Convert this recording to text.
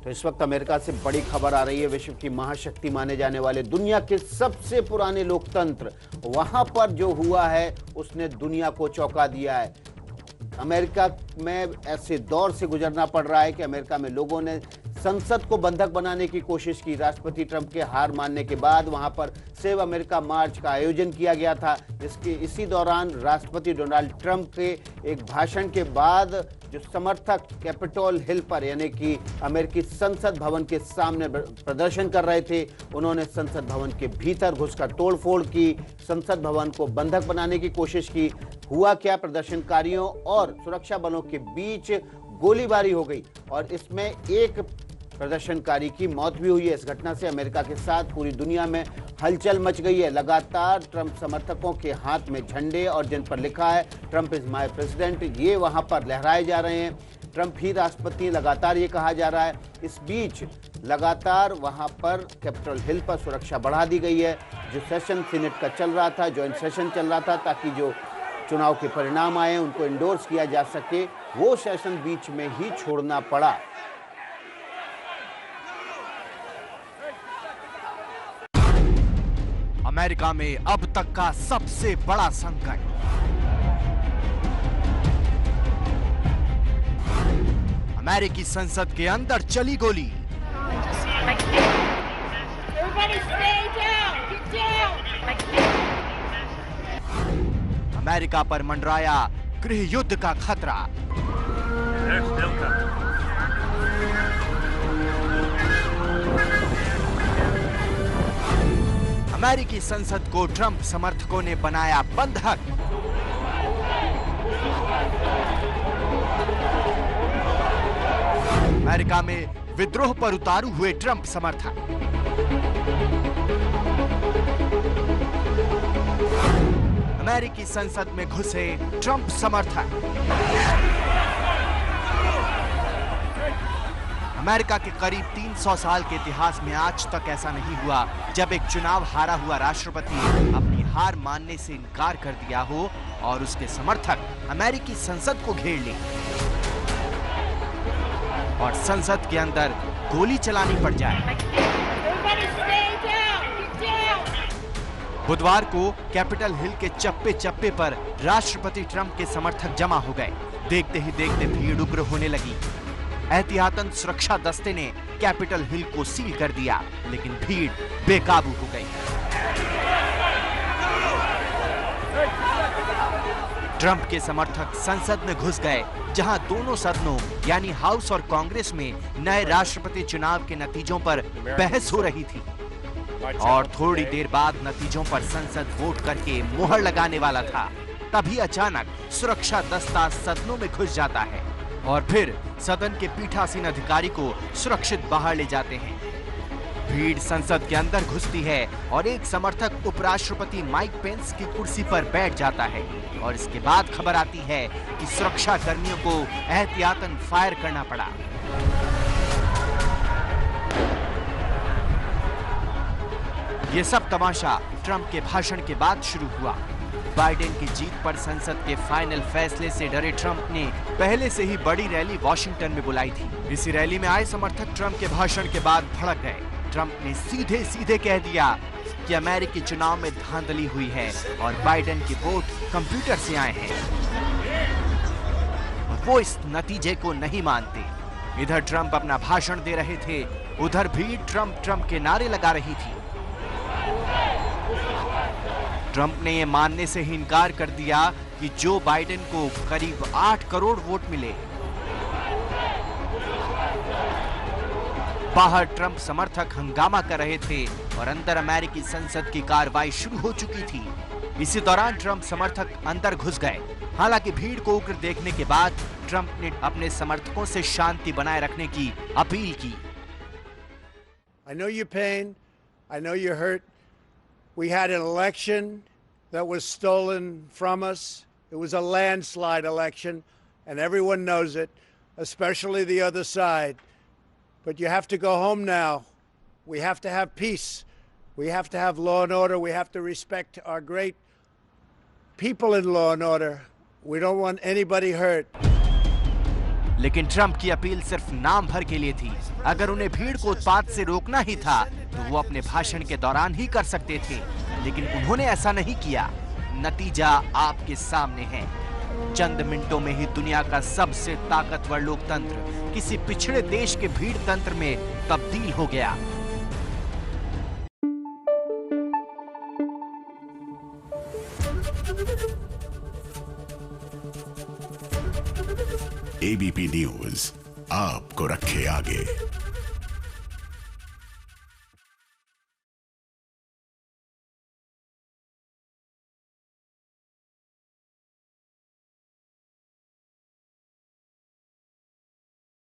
तो इस वक्त अमेरिका से बड़ी खबर आ रही है। विश्व की महाशक्ति माने जाने वाले दुनिया के सबसे पुराने लोकतंत्र, वहां पर जो हुआ है उसने दुनिया को चौंका दिया है। अमेरिका में ऐसे दौर से गुजरना पड़ रहा है कि अमेरिका में लोगों ने संसद को बंधक बनाने की कोशिश की। राष्ट्रपति ट्रंप के हार मानने के बाद वहां पर सेव अमेरिका मार्च का आयोजन किया गया था, जिसके इसी दौरान राष्ट्रपति डोनाल्ड ट्रंप के एक भाषण के बाद जो समर्थक कैपिटोल हिल पर यानी कि अमेरिकी संसद भवन के सामने प्रदर्शन कर रहे थे, उन्होंने संसद भवन के भीतर घुसकर तोड़फोड़ की, संसद भवन को बंधक बनाने की कोशिश की। हुआ क्या, प्रदर्शनकारियों और सुरक्षा बलों के बीच गोलीबारी हो गई और इसमें एक प्रदर्शनकारी की मौत भी हुई है। इस घटना से अमेरिका के साथ पूरी दुनिया में हलचल मच गई है। लगातार ट्रंप समर्थकों के हाथ में झंडे और जिन पर लिखा है ट्रंप इज माय प्रेसिडेंट, ये वहां पर लहराए जा रहे हैं। ट्रंप ही राष्ट्रपति, लगातार ये कहा जा रहा है। इस बीच लगातार वहां पर कैपिटल हिल पर सुरक्षा बढ़ा दी गई है। जो सेशन सीनेट का चल रहा था, ज्वाइंट सेशन चल रहा था, ताकि जो चुनाव के परिणाम आए उनको इंडोर्स किया जा सके, वो सेशन बीच में ही छोड़ना पड़ा। अमेरिका में अब तक का सबसे बड़ा संकट। अमेरिकी संसद के अंदर चली गोली। अमेरिका पर मंडराया गृह युद्ध का खतरा। अमेरिकी संसद को ट्रंप समर्थकों ने बनाया बंधक। अमेरिका में विद्रोह पर उतारू हुए ट्रंप समर्थक। अमेरिकी संसद में घुसे ट्रंप समर्थक। अमेरिका के करीब 300 साल के इतिहास में आज तक ऐसा नहीं हुआ जब एक चुनाव हारा हुआ राष्ट्रपति अपनी हार मानने से इनकार कर दिया हो और उसके समर्थक अमेरिकी संसद को घेर लें और संसद के अंदर गोली चलानी पड़ जाए। बुधवार को कैपिटल हिल के चप्पे चप्पे पर राष्ट्रपति ट्रंप के समर्थक जमा हो गए। देखते ही देखते भीड़ उग्र होने लगी। एहतियातन सुरक्षा दस्ते ने कैपिटल हिल को सील कर दिया, लेकिन भीड़ बेकाबू हो गई। ट्रंप के समर्थक संसद में घुस गए, जहां दोनों सदनों यानी हाउस और कांग्रेस में नए राष्ट्रपति चुनाव के नतीजों पर बहस हो रही थी और थोड़ी देर बाद नतीजों पर संसद वोट करके मुहर लगाने वाला था। तभी अचानक सुरक्षा दस्ता सदनों में घुस जाता है और फिर सदन के पीठासीन अधिकारी को सुरक्षित बाहर ले जाते हैं। भीड़ संसद के अंदर घुसती है और एक समर्थक उपराष्ट्रपति माइक पेंस की कुर्सी पर बैठ जाता है और इसके बाद खबर आती है कि सुरक्षा कर्मियों को एहतियातन फायर करना पड़ा। ये सब तमाशा ट्रंप के भाषण के बाद शुरू हुआ। बाइडेन की जीत पर संसद के फाइनल फैसले से डरे ट्रंप ने पहले से ही बड़ी रैली वॉशिंगटन में बुलाई थी। इसी रैली में आए समर्थक ट्रंप के भाषण के बाद भड़क गए। ट्रंप ने सीधे सीधे कह दिया कि अमेरिकी चुनाव में धांधली हुई है और बाइडेन के वोट कंप्यूटर से आए हैं और वो इस नतीजे को नहीं मानते। इधर ट्रंप अपना भाषण दे रहे थे, उधर भीड़ ट्रंप ट्रंप के नारे लगा रही थी। ट्रंप ने यह मानने से ही इनकार कर दिया कि जो बाइडेन को करीब 8 करोड़ वोट मिले। बाहर ट्रंप समर्थक हंगामा कर रहे थे और अंदर अमेरिकी संसद की कार्रवाई शुरू हो चुकी थी। इसी दौरान ट्रंप समर्थक अंदर घुस गए। हालांकि भीड़ को उग्र देखने के बाद ट्रंप ने अपने समर्थकों से शांति बनाए रखने की अपील की। I know your pain. I know you're hurt. We had an election that was stolen from us. It was a landslide election, and everyone knows it, especially the other side. But you have to go home now. We have to have peace. We have to have law and order. We have to respect our great people in law and order. We don't want anybody hurt. लेकिन Trump की appeal सिर्फ नाम भर के लिए थी। अगर उन्हें भीड़ को उत्पात से रोकना ही था तो वो अपने भाषण के दौरान ही कर सकते थे, लेकिन उन्होंने ऐसा नहीं किया। नतीजा आपके सामने है। चंद मिनटों में ही दुनिया का सबसे ताकतवर लोकतंत्र किसी पिछड़े देश के भीड़ तंत्र में तब्दील हो गया। एबीपी न्यूज आपको रखे आगे।